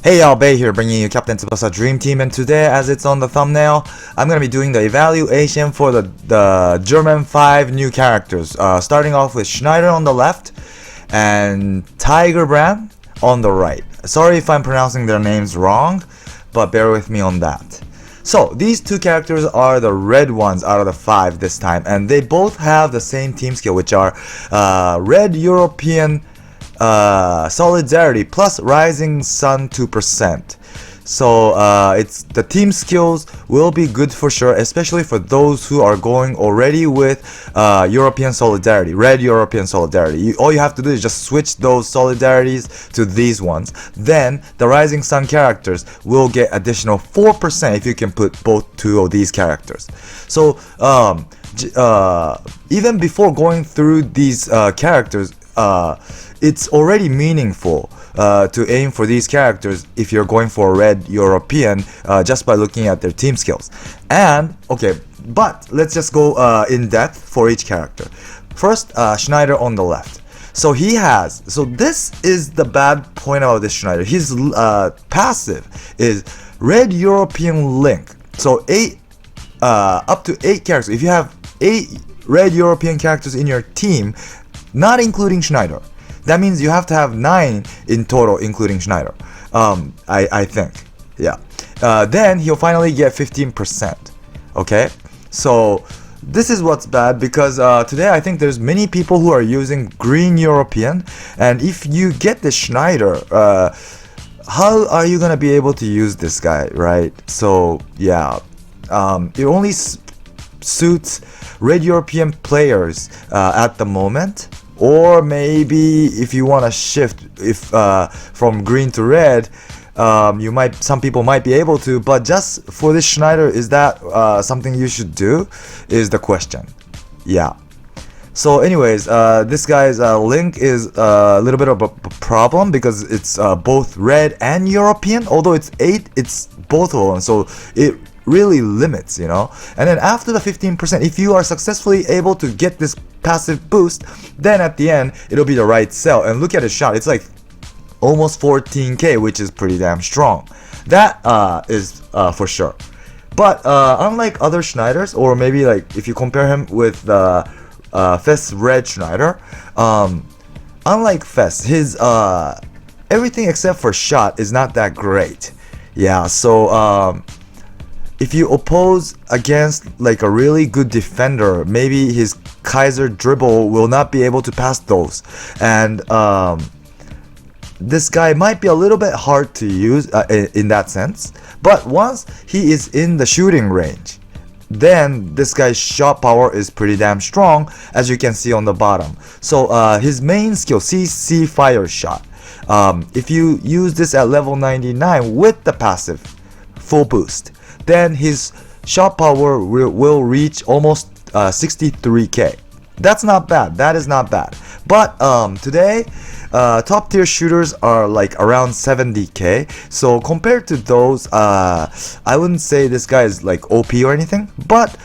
Hey y'all, Bay here, bringing you Captain Tsubasa Dream Team, and today, as it's on the thumbnail, I'm gonna be doing the evaluation for the German 5 new characters, starting off with Schneider on the left and Tiger Brand on the right. Sorry if I'm pronouncing their names wrong, but bear with me on that. So, these two characters are the red ones out of the 5 this time, and they both have the same team skill, which are Red European Solidarity plus Rising Sun 2%. So it's the team skills will be good for sure, especially for those who are going already with European Solidarity, Red European Solidarity. All you have to do is just switch those solidarities to these ones. Then the Rising Sun characters will get additional 4% if you can put both two of these characters. So even before going through these characters, it's already meaningful to aim for these characters if you're going for a Red European just by looking at their team skills. And okay, but let's just go in depth for each character. First, Schneider on the left. So this is the bad point about this Schneider. His passive is Red European Link. So up to 8 characters. If you have 8 Red European characters in your team, not including Schneider, that means you have to have 9 in total, including Schneider. I think, yeah. Then he'll finally get 15%. Okay, so this is what's bad because today I think there's many people who are using Green European, and if you get the Schneider, how are you gonna be able to use this guy, right? So yeah, it only suits Red European players at the moment. Or maybe if you want to shift from green to red, some people might be able to, but just for this Schneider, is that something you should do is the question. Yeah. So anyways, this guy's link is a little bit of a problem because it's both red and European. Although it's 8, it's both of them, so it really limits, you know. And then after the 15%, if you are successfully able to get this passive boost, then at the end it'll be the right sell. And look at his shot, it's like almost 14k, which is pretty damn strong. That is for sure. But unlike other Schneiders, or maybe like if you compare him with the Fest Red Schneider, unlike Fest, his everything except for shot is not that great. Yeah, so if you oppose against like a really good defender, maybe his Kaiser dribble will not be able to pass those, and this guy might be a little bit hard to use in that sense. But once he is in the shooting range, then this guy's shot power is pretty damn strong, as you can see on the bottom. So his main skill, CC fire shot, if you use this at level 99 with the passive full boost, then his shot power will reach almost 63k. That's not bad. That is not bad. But today, top tier shooters are like around 70k. So compared to those, I wouldn't say this guy is like OP or anything. But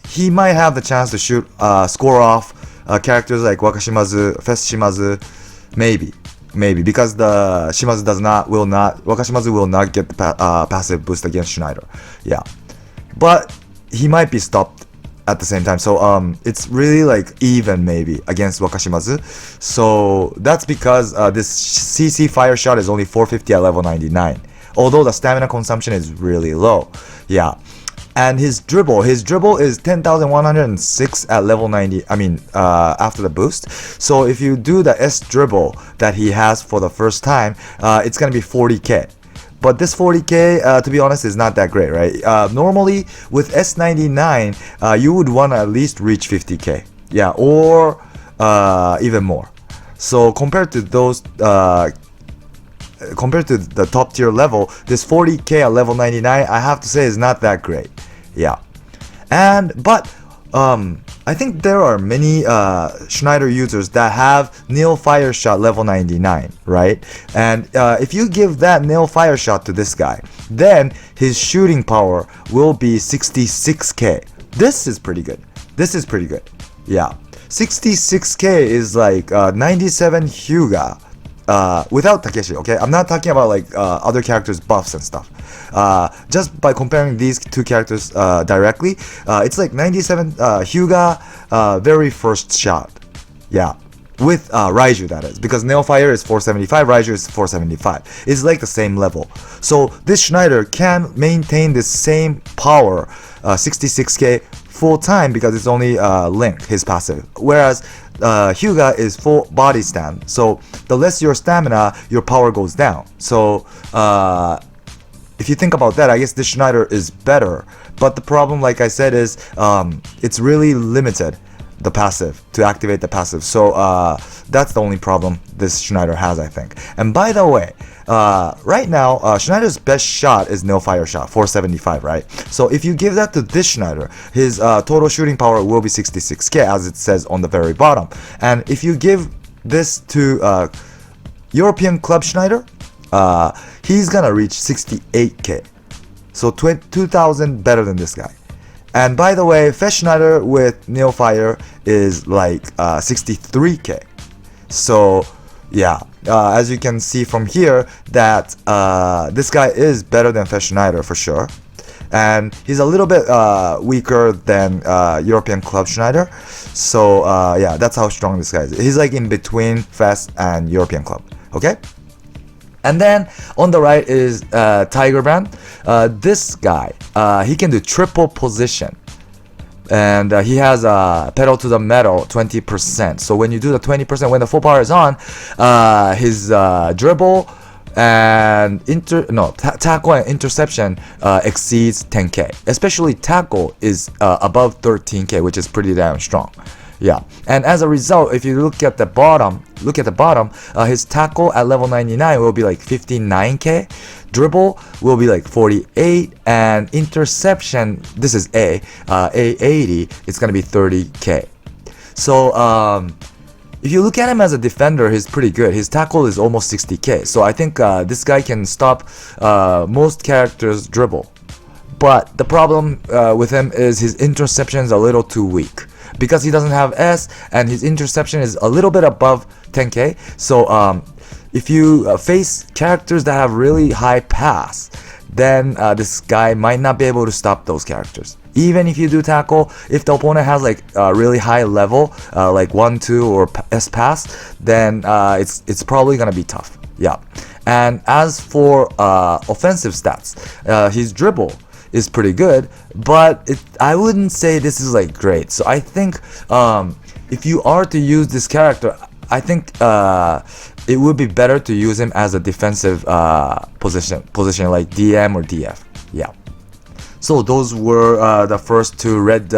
he might have the chance to score off characters like Wakashimazu, Fest Shimazu, maybe because the Shimazu Wakashimazu will not get the passive boost against Schneider. Yeah, but he might be stopped at the same time. So it's really like even maybe against Wakashimazu. So that's because this CC fire shot is only 450 at level 99. Although the stamina consumption is really low. Yeah. And his dribble is 10,106 at level 90. I mean, after the boost. So if you do the S dribble that he has for the first time, it's gonna be 40k. But this 40k, to be honest, is not that great, right? Normally with S99, you would want to at least reach 50k. Yeah, or even more. So compared to those, compared to the top tier level, this 40k at level 99, I have to say is not that great. Yeah, but I think there are many Schneider users that have Nil Fire Shot level 99, right? And if you give that Nil Fire Shot to this guy, then his shooting power will be 66k. This is pretty good. Yeah, 66k is like 97 Hyuga without Takeshi, okay? I'm not talking about like other characters' buffs and stuff. Just by comparing these two characters directly, it's like 97 Hyuga very first shot. Yeah. With Raiju, that is, because Neofire is 475, Raiju is 475. It's like the same level. So this Schneider can maintain the same power, 66k full time, because it's only Link, his passive. Whereas Hyuga is full body stand. So the less your stamina, your power goes down. So if you think about that, I guess this Schneider is better. But the problem, like I said, is it's really limited, the passive, to activate the passive. So that's the only problem this Schneider has, I think. And by the way, right now Schneider's best shot is Neofire shot, 475, right? So if you give that to this Schneider, his total shooting power will be 66k, as it says on the very bottom. And if you give this to European Club Schneider, he's gonna reach 68k, so 2000 better than this guy. And by the way, Fesh Schneider with Neofire is like 63k. So yeah, as you can see from here, that this guy is better than Fesh Schneider for sure. And he's a little bit weaker than European Club Schneider. So yeah, that's how strong this guy is. He's like in between Fest and European Club. Okay? And then on the right is Tiger Brand. This guy, he can do triple position. And he has pedal to the metal 20%. So when you do the 20%, when the full power is on, his dribble and tackle and interception exceeds 10k. Especially tackle is above 13k, which is pretty damn strong. Yeah, and as a result, if you look at the bottom, his tackle at level 99 will be like 59k, dribble will be like 48, and interception, this is A80, it's gonna be 30k. So if you look at him as a defender, he's pretty good. His tackle is almost 60k, so I think this guy can stop most characters' dribble. But the problem with him is his interception is a little too weak, because he doesn't have S, and his interception is a little bit above 10k. So if you face characters that have really high pass, then this guy might not be able to stop those characters. Even if you do tackle, if the opponent has like a really high level, like 1-2 or S pass, then it's probably gonna be tough. Yeah. And as for offensive stats, his dribble is pretty good, but I wouldn't say this is like great. So I think if you are to use this character, I think it would be better to use him as a defensive position like DM or DF. Yeah. So those were the first two red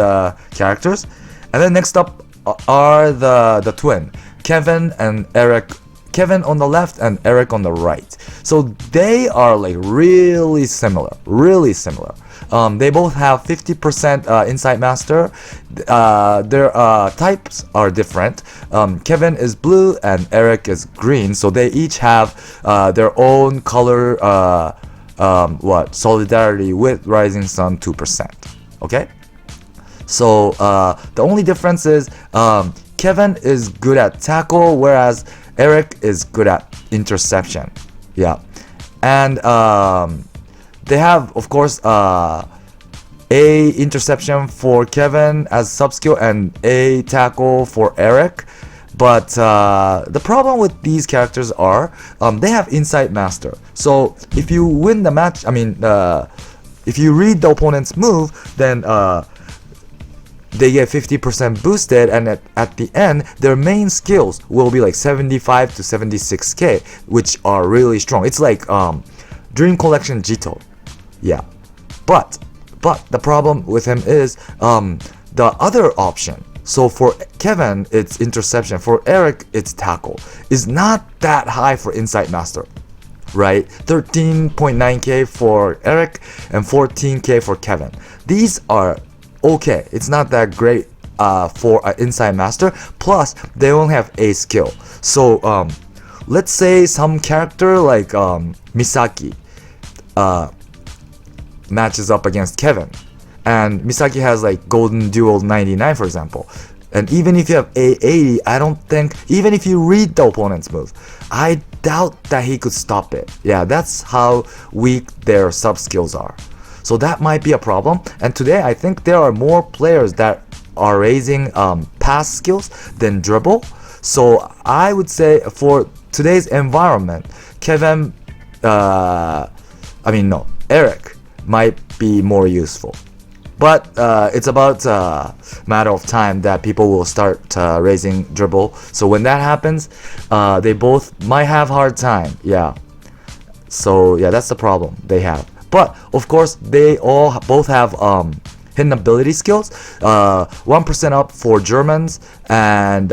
characters, and then next up are the twin, Kevin and Eric. Kevin on the left and Eric on the right. So they are like really similar. They both have 50% Insight Master. Their types are different. Kevin is blue and Eric is green. So they each have their own color solidarity with Rising Sun 2%. Okay? So the only difference is Kevin is good at tackle, whereas Eric is good at interception. Yeah. And they have, of course, A interception for Kevin as sub skill and A tackle for Eric. But the problem with these characters are they have Insight Master. So if you win the match, if you read the opponent's move, then they get 50% boosted, and at the end their main skills will be like 75 to 76k, which are really strong. It's like Dream Collection Jito. Yeah, but the problem with him is the other option. So for Kevin it's interception, for Eric it's tackle, is not that high for Insight Master, right? 13.9k for Eric and 14k for Kevin. These are okay, it's not that great for an Insight Master. Plus they only have a skill. So let's say some character like Misaki matches up against Kevin, and Misaki has like Golden Duel 99 for example. And even if you have A80, I don't think, even if you read the opponent's move, I doubt that he could stop it. Yeah, that's how weak their sub skills are. So that might be a problem. And today, I think there are more players that are raising pass skills than dribble. So I would say for today's environment, Eric might be more useful. But it's about a matter of time that people will start raising dribble. So when that happens, they both might have hard time. Yeah. So yeah, that's the problem they have. But of course, they both have hidden ability skills. 1% up for Germans and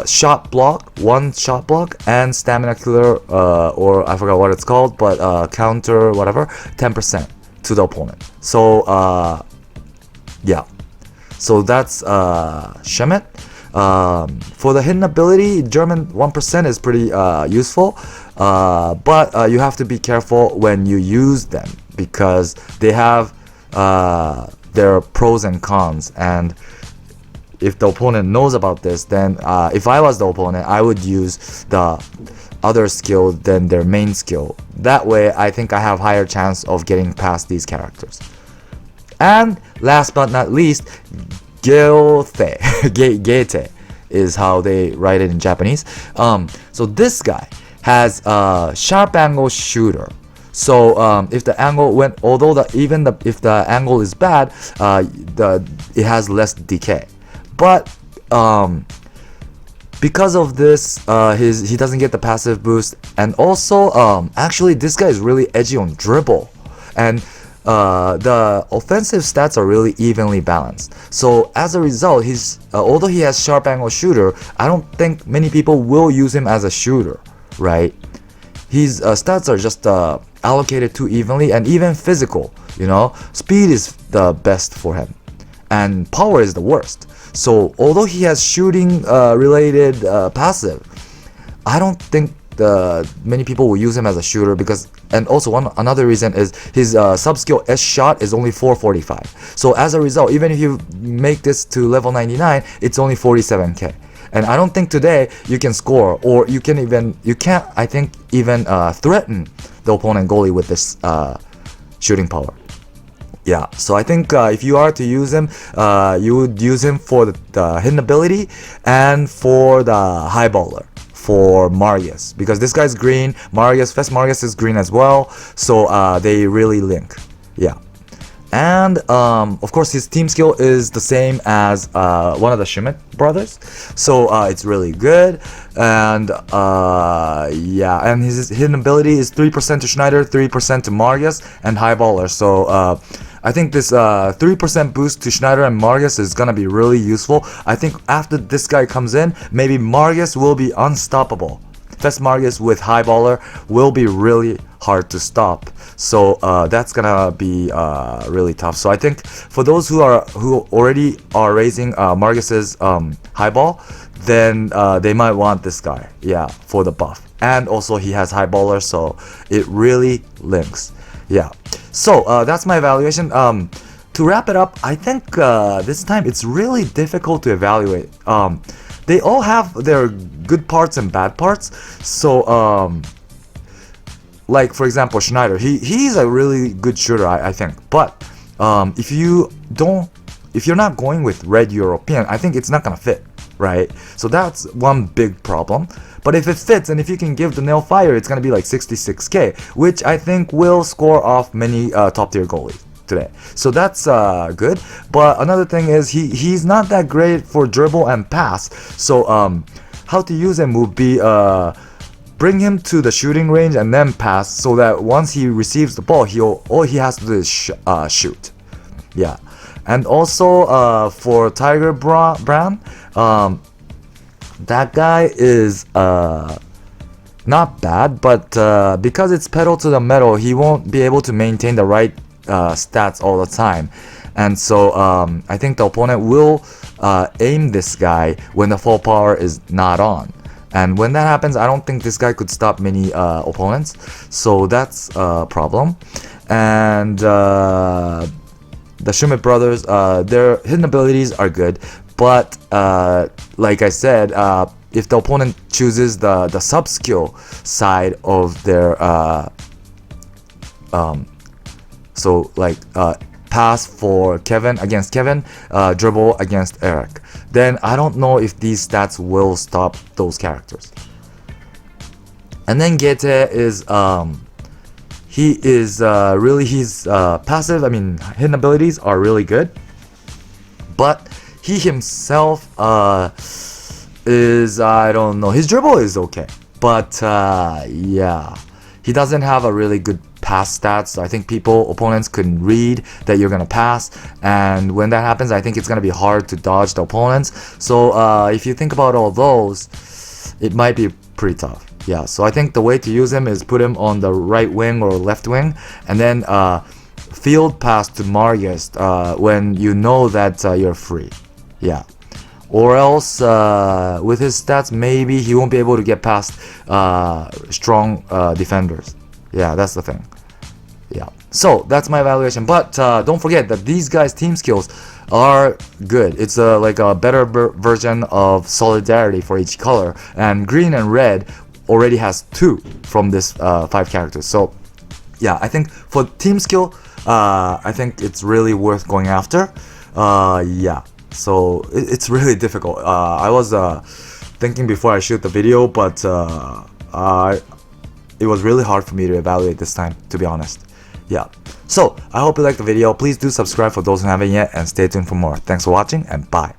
shot block, one shot block, and stamina killer, or I forgot what it's called, but counter whatever, 10%. To the opponent. So yeah, so that's Shemet. For the hidden ability, German 1% is pretty useful, but you have to be careful when you use them because they have their pros and cons. And if the opponent knows about this, then if I was the opponent, I would use the other skill than their main skill. That way, I think I have higher chance of getting past these characters. And last but not least, Geite is how they write it in Japanese. So this guy has a sharp angle shooter. So if the angle went, although if the angle is bad, it has less decay. But because of this, he doesn't get the passive boost, and also actually this guy is really edgy on dribble, and the offensive stats are really evenly balanced. So as a result, although he has sharp angle shooter, I don't think many people will use him as a shooter, right? His stats are just allocated too evenly, and even physical, speed is the best for him, and power is the worst. So although he has shooting related passive, I don't think many people will use him as a shooter because, and also another reason is his sub skill S shot is only 445. So as a result, even if you make this to level 99, it's only 47k. And I don't think today you can score, or you can't I think even threaten the opponent goalie with this shooting power. Yeah, so I think if you are to use him, you would use him for the hidden ability and for the high baller for Marius, because this guy's green. Fest Marius is green as well, so they really link. Yeah, and of course his team skill is the same as one of the Schmidt brothers, so it's really good. And yeah, and his hidden ability is 3% to Schneider, 3% to Marius, and high baller. So I think this 3% boost to Schneider and Marius is gonna be really useful. I think after this guy comes in, maybe Marius will be unstoppable. Fest Marius with high baller will be really hard to stop. So that's gonna be really tough. So I think for those who already are raising Marius's high ball, then they might want this guy, yeah, for the buff. And also he has high baller, so it really links. Yeah, so that's my evaluation. To wrap it up, I think this time it's really difficult to evaluate. They all have their good parts and bad parts. So like for example Schneider, he's a really good shooter, I think. But if you're not going with red European, I think it's not gonna fit, right? So that's one big problem. But if it fits, and if you can give the nail fire, it's gonna be like 66k, which I think will score off many top tier goalies today. So that's good. But another thing is he's not that great for dribble and pass. So how to use him would be bring him to the shooting range and then pass, so that once he receives the ball, all he has to do is shoot. Yeah. And also for Tiger Brown, that guy is not bad, but because it's pedal to the metal, he won't be able to maintain the right stats all the time. And so I think the opponent will aim this guy when the full power is not on. And when that happens, I don't think this guy could stop many opponents. So that's a problem. And the Schmidt brothers, their hidden abilities are good. But like I said, if the opponent chooses the sub skill side of their so like pass for Kevin against Kevin, dribble against Eric, then I don't know if these stats will stop those characters. And then Gete is he is really, his passive, I mean hidden abilities are really good, but he himself is, I don't know, his dribble is okay, but yeah, he doesn't have a really good pass stats. So I think opponents can read that you're gonna pass, and when that happens, I think it's gonna be hard to dodge the opponents. So if you think about all those, it might be pretty tough. Yeah, so I think the way to use him is put him on the right wing or left wing, and then field pass to Marius when you know that you're free. Yeah, or else with his stats, maybe he won't be able to get past strong defenders. Yeah, that's the thing. Yeah, so that's my evaluation, but don't forget that these guys' team skills are good. It's like a better version of solidarity for each color, and green and red already has 2 from this 5 characters. So yeah, I think for team skill, I think it's really worth going after. Yeah, so it's really difficult. I was thinking before I shoot the video, but it was really hard for me to evaluate this time, to be honest. Yeah, so I hope you liked the video. Please do subscribe for those who haven't yet, and stay tuned for more. Thanks for watching, and bye.